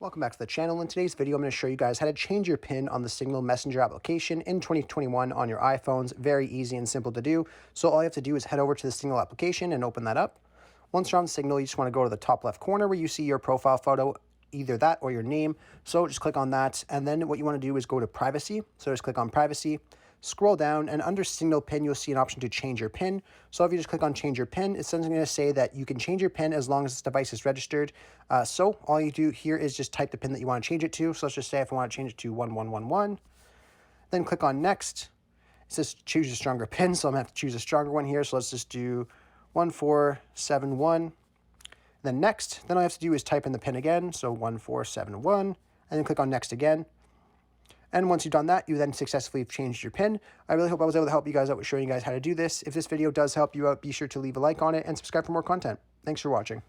Welcome back to the channel. In today's video, I'm going to show you guys how to change your PIN on the Signal Messenger application in 2021 on your iPhones. Very easy and simple to do. So all you have to do is head over to the Signal application and open that up. Once you're on Signal, you just want to go to the top left corner where you see your profile photo, either that or your name. So just click on that. And then what you want to do is go to privacy. So just click on privacy. Scroll down, and under Signal PIN, you'll see an option to change your PIN. So if you just click on change your PIN, it's going to say that you can change your PIN as long as this device is registered. So all you do here is just type the PIN that you want to change it to. So let's just say if I want to change it to 1111, then click on next. It says choose a stronger PIN, so I'm going to have to choose a stronger one here. So let's just do 1471. Then next, then all I have to do is type in the PIN again. So 1471, and then click on next again. And once you've done that, you then successfully have changed your PIN. I really hope I was able to help you guys out with showing you guys how to do this. If this video does help you out, be sure to leave a like on it and subscribe for more content. Thanks for watching.